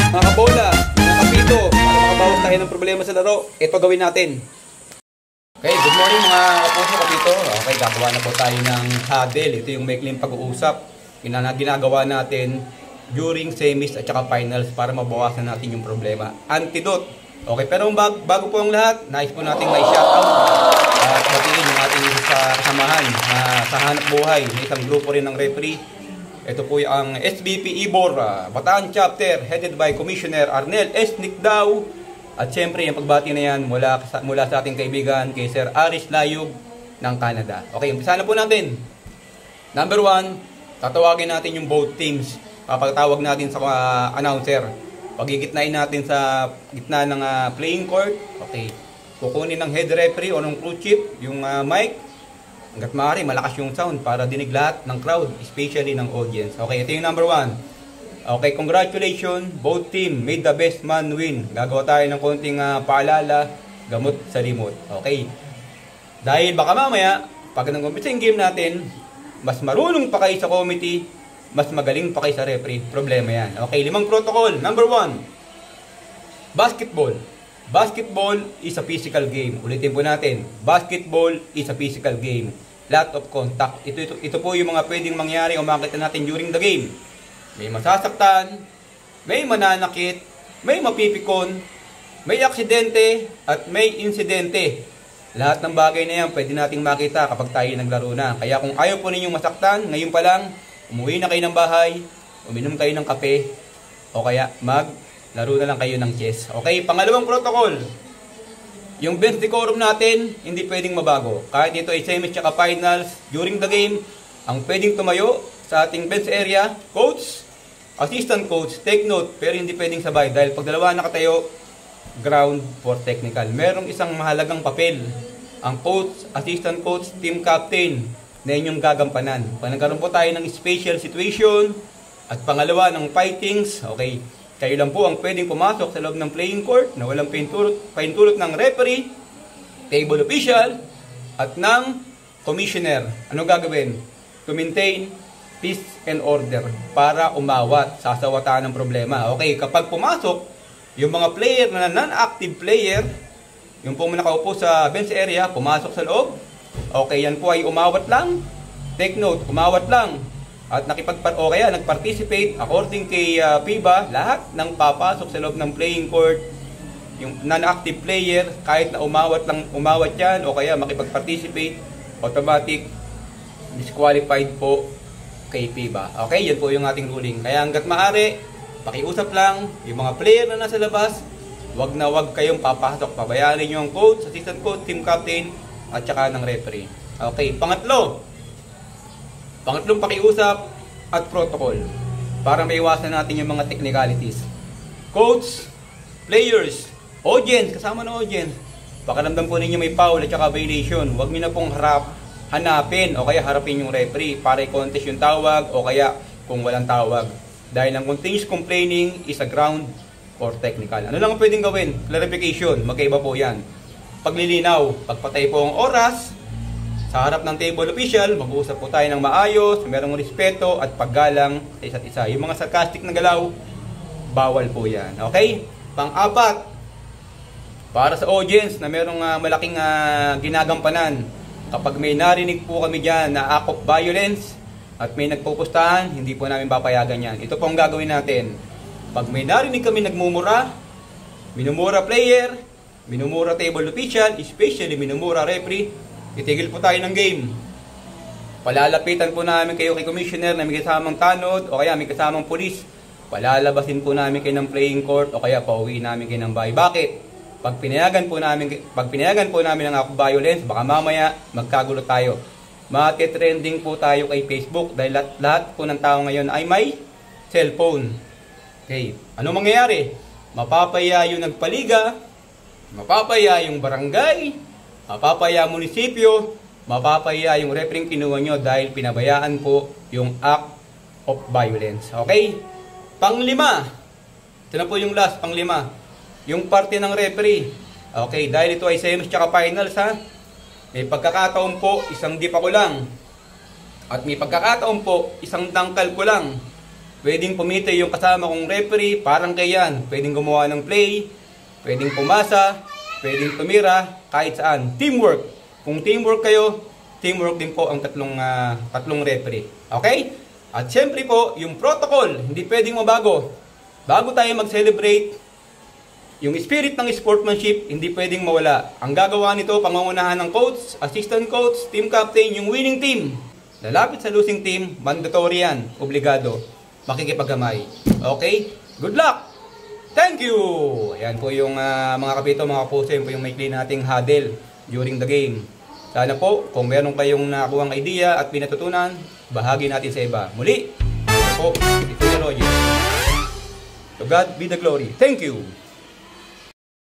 Mga kabola, mga kapito, para makabawas tayo ng problema sa laro, ito gawin natin. Okay, good morning mga kapuso, kapito. Okay, gagawa na po tayo ng huddle. Ito yung maikling pag-uusap. Ginagawa natin during semis at saka finals para mabawasan natin yung problema. Antidote. Okay, pero bago po ang lahat, nais po natin may shoutout at batiin yung ating kasamahan sa hanap buhay na isang grupo rin ng referee. Ito po ang SBP Ibor, Bataan Chapter, headed by Commissioner Arnel S. Nicdao. At syempre, yung pagbati na yan mula sa ating kaibigan kay Sir Aris Layog ng Canada. Okay, umpisa na po natin. Number 1, tatawagin natin yung both teams. Papatawag natin sa announcer. Pagigitnain natin sa gitna ng playing court. Okay, kukunin ng head referee o ng crew chief yung mic. Hanggat maaari, malakas yung sound para dinig lahat ng crowd, especially ng audience. Okay, ito yung number 1. Okay, congratulations, both team made the best man win. Gagawa tayo ng konting paalala, gamot sa remote. Okay, dahil baka mamaya, pag nag-umpisa yung game natin, mas marunong pa kayo sa committee, mas magaling pa kayo sa referee. Problema yan. Okay, 5 protocol. Number 1, basketball. Basketball is a physical game. Ulitin po natin. Basketball is a physical game. Lot of contact. Ito po yung mga pwedeng mangyari o makita natin during the game. May masasaktan, may mananakit, may mapipikon, may aksidente, at may insidente. Lahat ng bagay na yan pwede nating makita kapag tayo naglaro na. Kaya kung ayaw po ninyong masaktan, ngayon pa lang, umuwi na kayo ng bahay, uminom kayo ng kape, o kaya laro na lang kayo ng chess. Okay, pangalawang protocol. Yung bench decorum natin, hindi pwedeng mabago. Kahit ito ay semis tsaka finals, during the game, ang pwedeng tumayo sa ating bench area, coach, assistant coach, take note, pero hindi pwedeng sabay. Dahil pag dalawa nakatayo, ground for technical. Merong isang mahalagang papel. Ang coach, assistant coach, team captain, na inyong gagampanan. Pag nagkaroon po tayo ng special situation, at pangalawa ng fightings, okay, kayo lang po ang pwedeng pumasok sa loob ng playing court na walang paintulot ng referee, table official, at ng commissioner. Ano gagawin? To maintain peace and order para umawat, sasawatan ng problema. Okay, kapag pumasok, yung mga player na non-active player, yung po nakaupo sa bench area, pumasok sa loob, okay, yan po ay umawat lang. Take note, umawat lang. At nagparticipate according kay FIBA, lahat ng papasok sa loob ng playing court, yung non-active player, kahit na umawat yan, o kaya makipag-participate, automatic disqualified po kay FIBA. Okay, yan po yung ating ruling. Kaya hanggat maaari, pakiusap lang, yung mga player na nasa labas, wag na wag kayong papasok. Pabayaan nyo ang coach, assistant coach, team captain, at saka ng referee. Okay, pangatlong pakiusap at protocol para maiwasan natin yung mga technicalities. Coach, players, audience, kasama ng audience, pakiramdam po ninyo may foul at saka violation, huwag nyo na pong hanapin o kaya harapin yung referee para i-contest yung tawag o kaya kung walang tawag. Dahil ang continuous complaining is a ground for technical. Ano lang ang pwedeng gawin? Clarification, magkaiba po yan. Paglilinaw, pagpatay po ang oras, sa harap ng table official, mag-uusap po tayo ng maayos, merong respeto at paggalang sa isa't isa. Yung mga sarcastic na galaw, bawal po yan. Okay? Pang-apat, para sa audience na merong malaking ginagampanan, kapag may narinig po kami dyan na act of violence at may nagpupustahan, hindi po namin papayagan yan. Ito po ang gagawin natin. Pag may narinig kami nagmumura, minumura player, minumura table official, especially minumura referee, itigil po tayo ng game. Palalapitan po namin kayo kay commissioner na may kasamang tanod o kaya may kasamang pulis. Palalabasin po namin kayo ng playing court o kaya pauwi namin kayo ng bahay. Bakit? Pag pinayagan po namin ng act of violence, baka mamaya magkagulo tayo. Mati-trending po tayo kay Facebook dahil lahat po ng tao ngayon ay may cellphone. Okay. Ano mangyayari? Mapapaya yung nagpaliga, mapapaya yung barangay, mapapaya munisipyo, mapapaya yung referee kinuha nyo dahil pinabayaan po yung act of violence. Okay? Panglima. Ito na po yung last, panglima. Yung parte ng referee. Okay, dahil ito ay semis tsaka finals ha. May pagkakataon po, isang dip ako lang. At may pagkakataon po, isang dangkal ko lang. Pwedeng pumiti yung kasama kong referee, parang kayan. Pwedeng gumawa ng play, pwedeng pumasa, pwedeng tumira, kahit saan. Teamwork. Kung teamwork kayo, teamwork din po ang tatlong referee. Okay? At syempre po, yung protocol, hindi pwedeng mabago. Bago tayo mag-celebrate, yung spirit ng sportsmanship, hindi pwedeng mawala. Ang gagawa nito, pangungunahan ng coach, assistant coach, team captain, yung winning team. Lalapit sa losing team, mandatory yan, obligado. Makikipagkamay. Okay? Good luck! Thank you! Ayan po yung mga kapito, mga kapuso, yun po yung maikli nating huddle during the game. Sana po, kung meron kayong nakakuhang idea at pinatutunan, bahagi natin sa iba. Muli, ito po, ito yung Roger. To God be the glory. Thank you!